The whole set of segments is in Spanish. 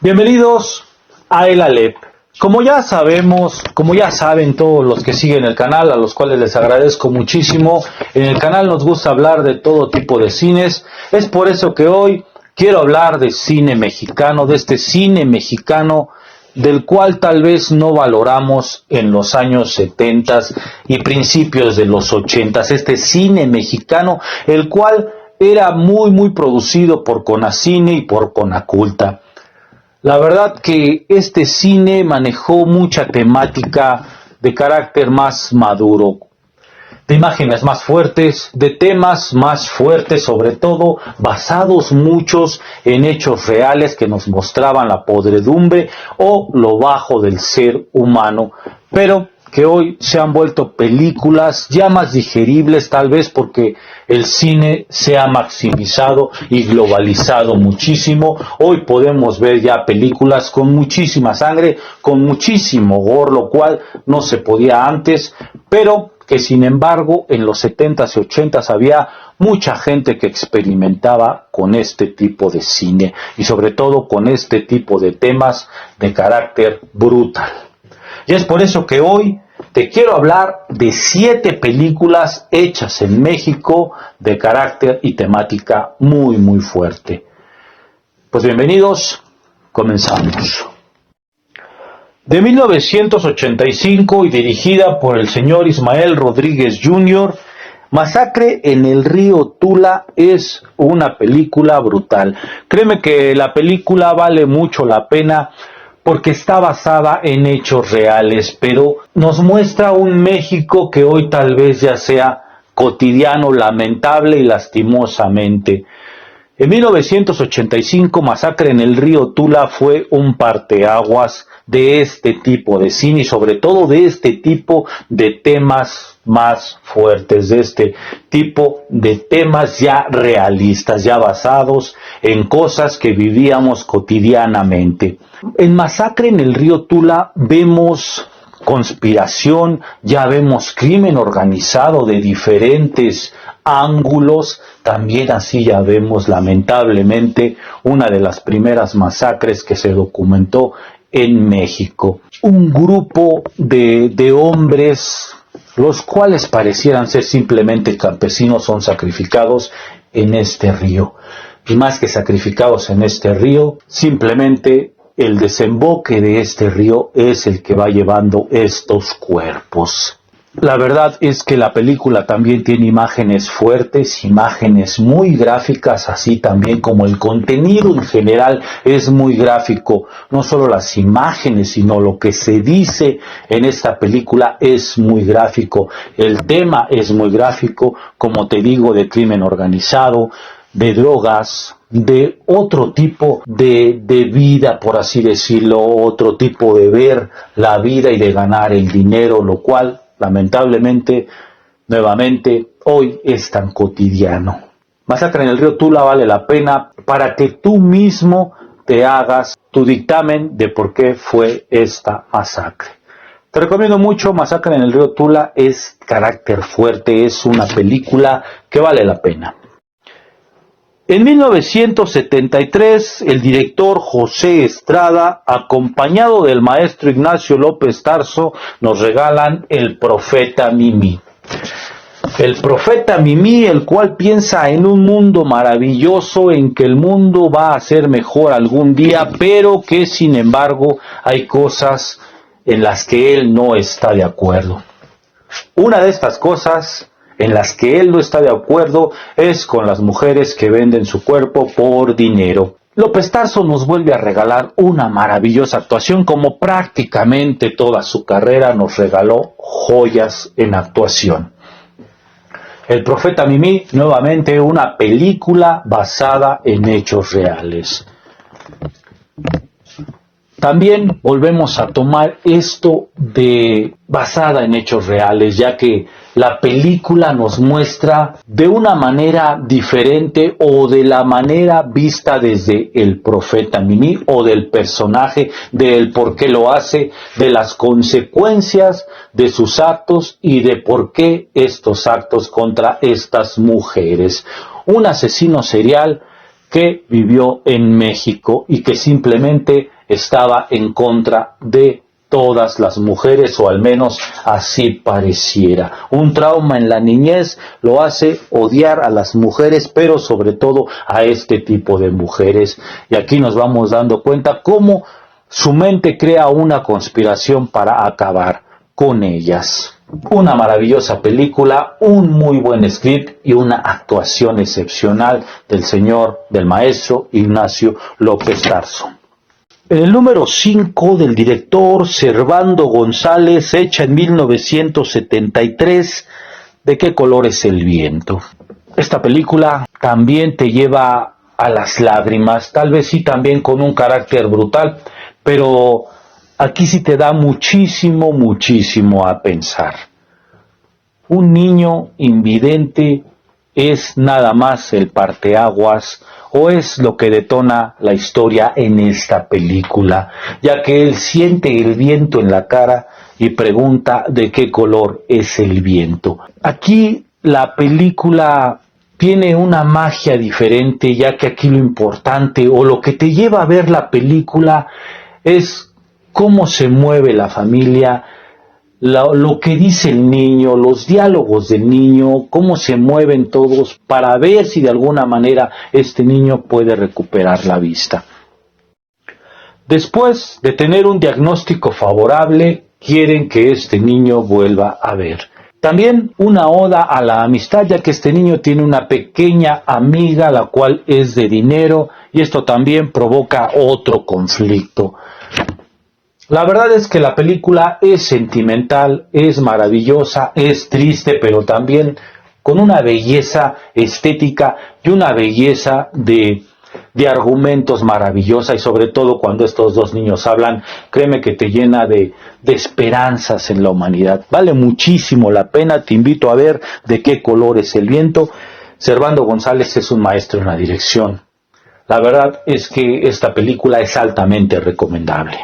Bienvenidos a El Alep. Como ya sabemos, como ya saben todos los que siguen el canal, a los cuales les agradezco muchísimo, en el canal nos gusta hablar de todo tipo de cines. Es por eso que hoy quiero hablar de cine mexicano, de este cine mexicano del cual tal vez no valoramos en los años 70 y principios de los 80. Este cine mexicano, el cual era muy producido por Conacine y por Conaculta. La verdad que este cine manejó mucha temática de carácter más maduro, de imágenes más fuertes, de temas más fuertes, sobre todo basados muchos en hechos reales que nos mostraban la podredumbre o lo bajo del ser humano, pero que hoy se han vuelto películas ya más digeribles, tal vez porque el cine se ha maximizado y globalizado muchísimo. Hoy podemos ver ya películas con muchísima sangre, con muchísimo gore, lo cual no se podía antes, pero que sin embargo en los 70s y 80s había mucha gente que experimentaba con este tipo de cine y sobre todo con este tipo de temas de carácter brutal. Y es por eso que hoy te quiero hablar de 7 películas hechas en México de carácter y temática muy fuerte. Pues bienvenidos, comenzamos. De 1985 y dirigida por el señor Ismael Rodríguez Jr., Masacre en el río Tula es una película brutal. Créeme que la película vale mucho la pena porque está basada en hechos reales, pero nos muestra un México que hoy tal vez ya sea cotidiano, lamentable y lastimosamente. En 1985, Masacre en el río Tula fue un parteaguas de este tipo de cine y sobre todo de este tipo de temas más fuertes, de este tipo de temas ya realistas, ya basados en cosas que vivíamos cotidianamente. En Masacre en el río Tula vemos conspiración, ya vemos crimen organizado de diferentes ángulos, también así ya vemos lamentablemente una de las primeras masacres que se documentó en México. Un grupo de hombres, los cuales parecieran ser simplemente campesinos, son sacrificados en este río. Y más que sacrificados en este río, simplemente el desemboque de este río es el que va llevando estos cuerpos. La verdad es que la película también tiene imágenes fuertes, imágenes muy gráficas, así también como el contenido en general es muy gráfico. No solo las imágenes, sino lo que se dice en esta película es muy gráfico. El tema es muy gráfico, como te digo, de crimen organizado, de drogas, de otro tipo de vida, por así decirlo, otro tipo de ver la vida y de ganar el dinero, lo cual lamentablemente, nuevamente, hoy es tan cotidiano. Masacre en el río Tula vale la pena para que tú mismo te hagas tu dictamen de por qué fue esta masacre. Te recomiendo mucho, Masacre en el río Tula es carácter fuerte, es una película que vale la pena. En 1973, el director José Estrada, acompañado del maestro Ignacio López Tarso, nos regalan El Profeta Mimí. El Profeta Mimí, el cual piensa en un mundo maravilloso, en que el mundo va a ser mejor algún día, pero que sin embargo hay cosas en las que él no está de acuerdo. Una de estas cosas en las que él no está de acuerdo es con las mujeres que venden su cuerpo por dinero. López Tarso nos vuelve a regalar una maravillosa actuación, como prácticamente toda su carrera nos regaló joyas en actuación. El Profeta Mimí, nuevamente una película basada en hechos reales. También volvemos a tomar esto de basada en hechos reales, ya que la película nos muestra de una manera diferente o de la manera vista desde el Profeta Mimí o del personaje, del por qué lo hace, de las consecuencias de sus actos y de por qué estos actos contra estas mujeres. Un asesino serial que vivió en México y que simplemente estaba en contra de todas las mujeres, o al menos así pareciera. Un trauma en la niñez lo hace odiar a las mujeres, pero sobre todo a este tipo de mujeres. Y aquí nos vamos dando cuenta cómo su mente crea una conspiración para acabar con ellas. Una maravillosa película, un muy buen script y una actuación excepcional del maestro Ignacio López Tarso. En el número 5 del director Servando González, hecha en 1973, ¿De qué color es el viento? Esta película también te lleva a las lágrimas, tal vez sí también con un carácter brutal, pero aquí sí te da muchísimo a pensar. Un niño invidente es nada más el parteaguas, o es lo que detona la historia en esta película, ya que él siente el viento en la cara y pregunta de qué color es el viento. Aquí la película tiene una magia diferente, ya que aquí lo importante o lo que te lleva a ver la película es cómo se mueve la familia, lo que dice el niño, los diálogos del niño, cómo se mueven todos para ver si de alguna manera este niño puede recuperar la vista. Después de tener un diagnóstico favorable, quieren que este niño vuelva a ver. También una oda a la amistad, ya que este niño tiene una pequeña amiga, la cual es de dinero, y esto también provoca otro conflicto. La verdad es que la película es sentimental, es maravillosa, es triste, pero también con una belleza estética y una belleza de argumentos maravillosa, y sobre todo cuando estos dos niños hablan, créeme que te llena de esperanzas en la humanidad. Vale muchísimo la pena, te invito a ver De qué color es el viento. Servando González es un maestro en la dirección. La verdad es que esta película es altamente recomendable.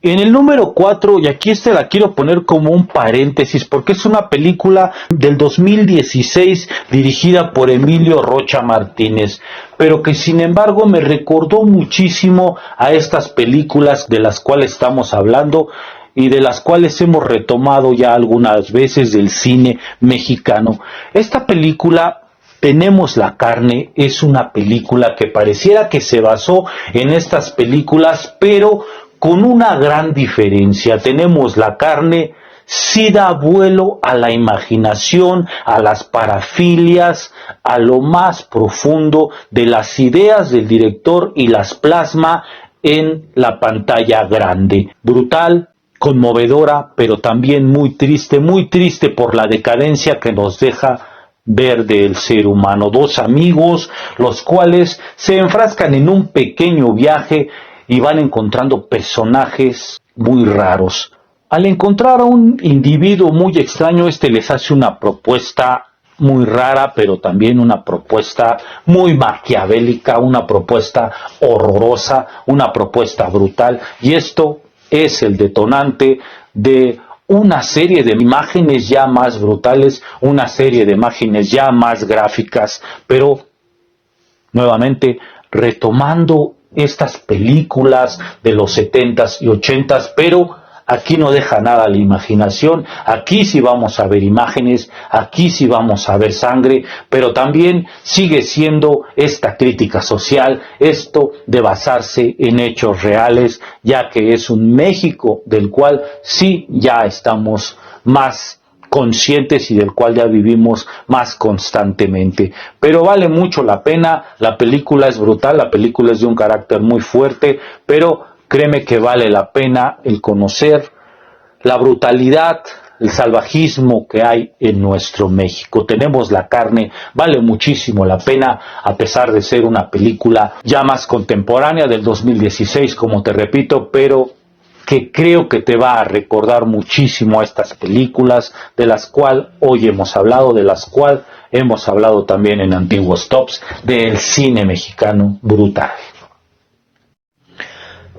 En el número 4, y aquí la quiero poner como un paréntesis, porque es una película del 2016 dirigida por Emilio Rocha Martínez, pero que sin embargo me recordó muchísimo a estas películas de las cuales estamos hablando y de las cuales hemos retomado ya algunas veces del cine mexicano. Esta película, Tenemos la carne, es una película que pareciera que se basó en estas películas, pero con una gran diferencia. Tenemos la carne, sí da vuelo a la imaginación, a las parafilias, a lo más profundo de las ideas del director y las plasma en la pantalla grande. Brutal, conmovedora, pero también muy triste por la decadencia que nos deja ver del ser humano. Dos amigos, los cuales se enfrascan en un pequeño viaje y van encontrando personajes muy raros. Al encontrar a un individuo muy extraño, les hace una propuesta muy rara, pero también una propuesta muy maquiavélica, una propuesta horrorosa, una propuesta brutal, y esto es el detonante de una serie de imágenes ya más brutales, una serie de imágenes ya más gráficas, pero nuevamente retomando estas películas de los 70s y 80s, pero aquí no deja nada a la imaginación. Aquí sí vamos a ver imágenes, aquí sí vamos a ver sangre, pero también sigue siendo esta crítica social, esto de basarse en hechos reales, ya que es un México del cual sí ya estamos más conscientes y del cual ya vivimos más constantemente. Pero vale mucho la pena, la película es brutal, la película es de un carácter muy fuerte, pero créeme que vale la pena el conocer la brutalidad, el salvajismo que hay en nuestro México. Tenemos la carne, vale muchísimo la pena, a pesar de ser una película ya más contemporánea del 2016, como te repito, pero que creo que te va a recordar muchísimo a estas películas de las cuales hoy hemos hablado, de las cuales hemos hablado también en antiguos tops del cine mexicano brutal.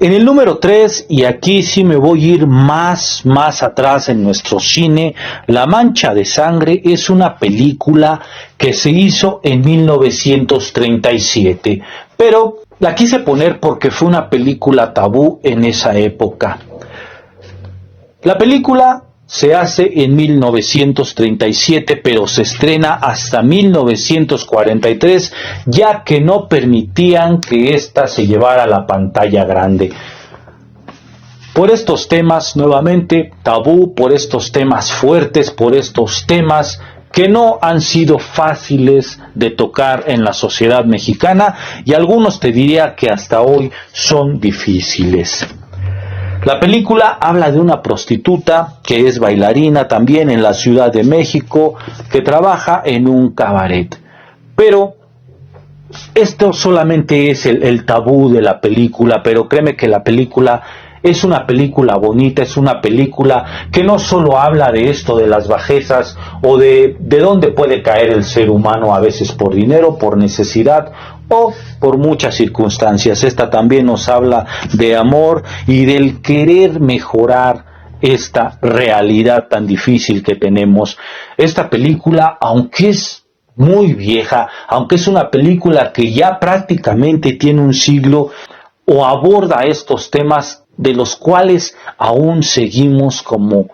En el número 3, y aquí sí me voy a ir más atrás en nuestro cine, La Mancha de Sangre es una película que se hizo en 1937, pero La quise poner porque fue una película tabú en esa época. La película se hace en 1937, pero se estrena hasta 1943, ya que no permitían que ésta se llevara a la pantalla grande. Por estos temas, nuevamente, tabú, por estos temas fuertes, por estos temas que no han sido fáciles de tocar en la sociedad mexicana, y algunos te diría que hasta hoy son difíciles. La película habla de una prostituta que es bailarina también en la Ciudad de México, que trabaja en un cabaret. Pero esto solamente es el tabú de la película, pero créeme que la película es una película bonita, es una película que no solo habla de esto, de las bajezas o de dónde puede caer el ser humano a veces por dinero, por necesidad o por muchas circunstancias. Esta también nos habla de amor y del querer mejorar esta realidad tan difícil que tenemos. Esta película, aunque es muy vieja, aunque es una película que ya prácticamente tiene un siglo, o aborda estos temas de los cuales aún seguimos como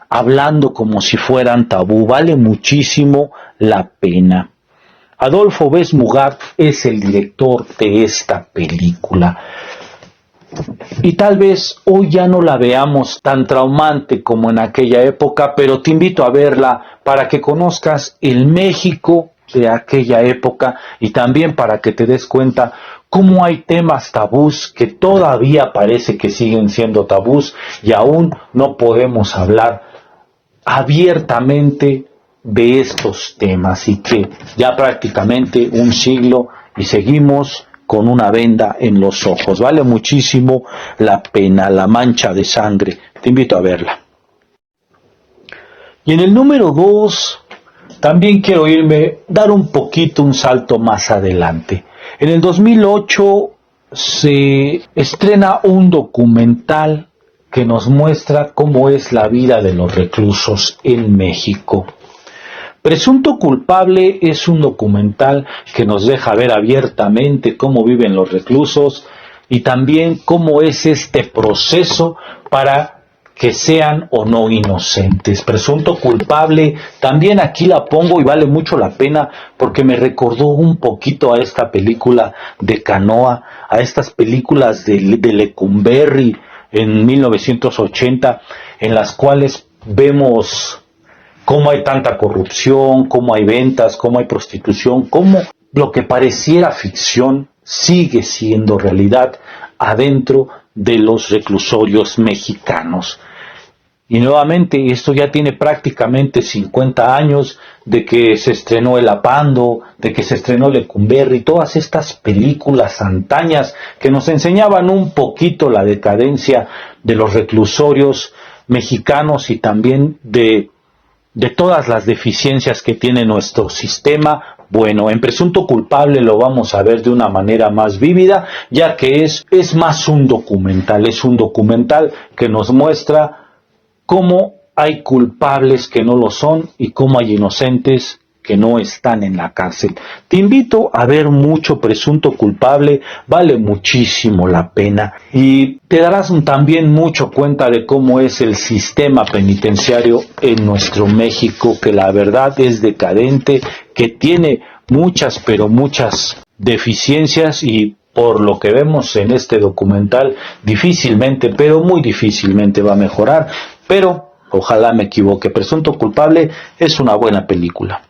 hablando como si fueran tabú, vale muchísimo la pena. Adolfo Bes-Mugart es el director de esta película. Y tal vez hoy ya no la veamos tan traumante como en aquella época, pero te invito a verla para que conozcas el México de aquella época y también para que te des cuenta cómo hay temas tabús que todavía parece que siguen siendo tabús y aún no podemos hablar abiertamente de estos temas, y que ya prácticamente un siglo y seguimos con una venda en los ojos. Vale muchísimo la pena, La mancha de sangre. Te invito a verla. Y en el número 2, también quiero dar un salto más adelante. En el 2008 se estrena un documental que nos muestra cómo es la vida de los reclusos en México. Presunto culpable es un documental que nos deja ver abiertamente cómo viven los reclusos y también cómo es este proceso para que sean o no inocentes. Presunto culpable, también aquí la pongo y vale mucho la pena porque me recordó un poquito a esta película de Canoa, a estas películas de Lecumberri en 1980, en las cuales vemos cómo hay tanta corrupción, cómo hay ventas, cómo hay prostitución, cómo lo que pareciera ficción sigue siendo realidad adentro de los reclusorios mexicanos. Y nuevamente, esto ya tiene prácticamente 50 años de que se estrenó El Apando, de que se estrenó Lecumberri, todas estas películas antañas que nos enseñaban un poquito la decadencia de los reclusorios mexicanos y también de todas las deficiencias que tiene nuestro sistema. Bueno, en Presunto Culpable lo vamos a ver de una manera más vívida, ya que es más un documental, es un documental que nos muestra cómo hay culpables que no lo son y cómo hay inocentes que no están en la cárcel. Te invito a ver mucho Presunto Culpable, vale muchísimo la pena y te darás también mucho cuenta de cómo es el sistema penitenciario en nuestro México, que la verdad es decadente, que tiene muchas, pero muchas deficiencias y por lo que vemos en este documental, difícilmente, pero muy difícilmente va a mejorar, pero ojalá me equivoque. Presunto Culpable es una buena película.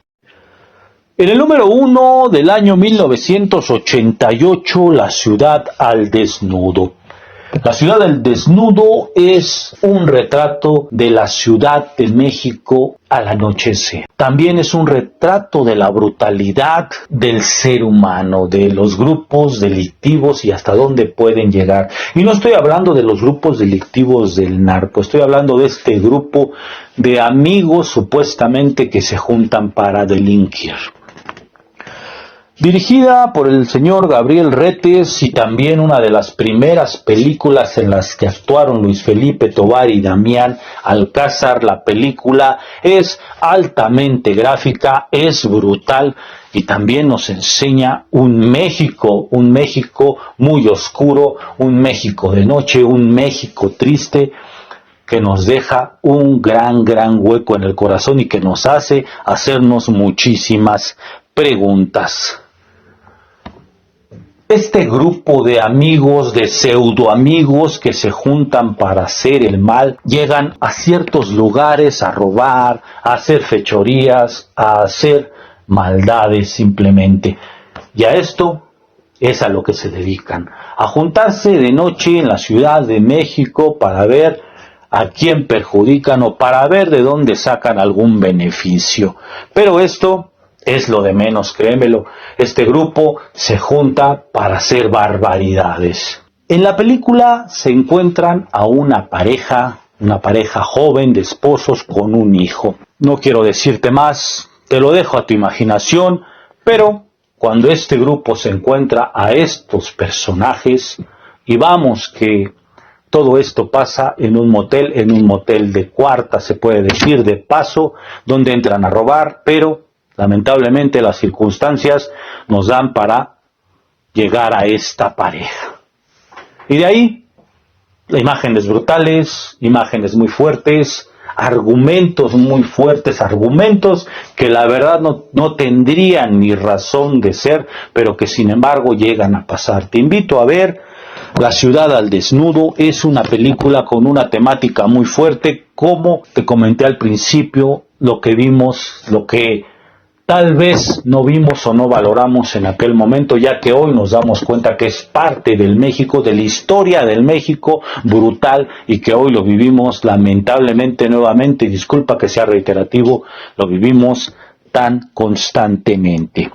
En el número 1 del año 1988, La ciudad al desnudo. La ciudad al desnudo es un retrato de la Ciudad de México al anochecer. También es un retrato de la brutalidad del ser humano, de los grupos delictivos y hasta dónde pueden llegar. Y no estoy hablando de los grupos delictivos del narco, estoy hablando de este grupo de amigos supuestamente que se juntan para delinquir. Dirigida por el señor Gabriel Retes y también una de las primeras películas en las que actuaron Luis Felipe Tovar y Damián Alcázar. La película es altamente gráfica, es brutal y también nos enseña un México muy oscuro, un México de noche, un México triste, que nos deja un gran hueco en el corazón y que nos hace hacernos muchísimas preguntas. Este grupo de amigos, de pseudoamigos que se juntan para hacer el mal, llegan a ciertos lugares a robar, a hacer fechorías, a hacer maldades simplemente. Y a esto es a lo que se dedican, a juntarse de noche en la Ciudad de México para ver a quién perjudican o para ver de dónde sacan algún beneficio. Pero esto es lo de menos, créemelo. Este grupo se junta para hacer barbaridades. En la película se encuentran a una pareja joven de esposos con un hijo. No quiero decirte más, te lo dejo a tu imaginación, pero cuando este grupo se encuentra a estos personajes, y vamos que todo esto pasa en un motel de cuarta, se puede decir, de paso, donde entran a robar, pero lamentablemente las circunstancias nos dan para llegar a esta pareja. Y de ahí, imágenes brutales, imágenes muy fuertes, argumentos muy fuertes, argumentos que la verdad no tendrían ni razón de ser, pero que sin embargo llegan a pasar. Te invito a ver La ciudad al desnudo. Es una película con una temática muy fuerte, como te comenté al principio, lo que vimos, lo que tal vez no vimos o no valoramos en aquel momento, ya que hoy nos damos cuenta que es parte del México, de la historia del México brutal, y que hoy lo vivimos lamentablemente nuevamente, disculpa que sea reiterativo, lo vivimos tan constantemente.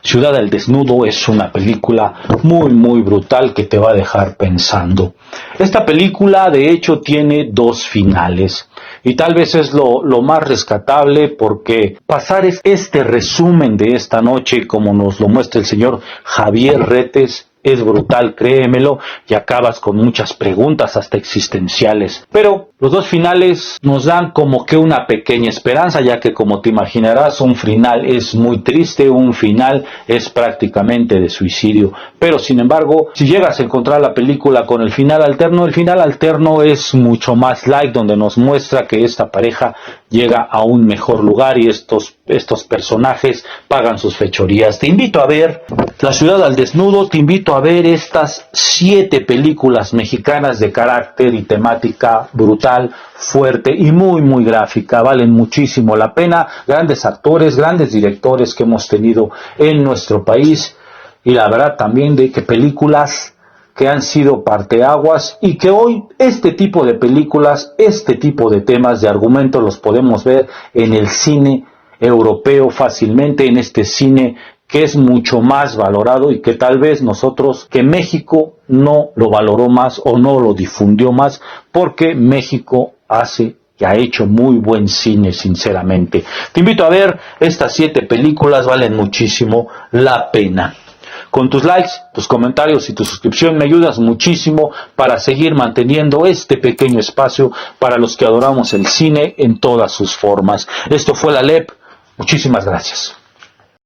Ciudad al desnudo es una película muy brutal que te va a dejar pensando. Esta película de hecho tiene dos finales y tal vez es lo más rescatable, porque pasar este resumen de esta noche como nos lo muestra el señor Javier Retes es brutal, créemelo, y acabas con muchas preguntas hasta existenciales. Pero los dos finales nos dan como que una pequeña esperanza, ya que como te imaginarás, un final es muy triste, un final es prácticamente de suicidio. Pero sin embargo, si llegas a encontrar la película con el final alterno es mucho más light, donde nos muestra que esta pareja llega a un mejor lugar y estos personajes pagan sus fechorías. Te invito a ver La ciudad al desnudo, te invito a ver estas 7 películas mexicanas de carácter y temática brutal, fuerte y muy gráfica. Valen muchísimo la pena. Grandes actores, grandes directores que hemos tenido en nuestro país, y la verdad también de que películas que han sido parteaguas, y que hoy este tipo de películas, este tipo de temas de argumentos los podemos ver en el cine europeo fácilmente, en este cine que es mucho más valorado y que tal vez nosotros, que México no lo valoró más o no lo difundió más, porque México hace y ha hecho muy buen cine, sinceramente. Te invito a ver estas 7 películas, valen muchísimo la pena. Con tus likes, tus comentarios y tu suscripción me ayudas muchísimo para seguir manteniendo este pequeño espacio para los que adoramos el cine en todas sus formas. Esto fue la LEP. Muchísimas gracias.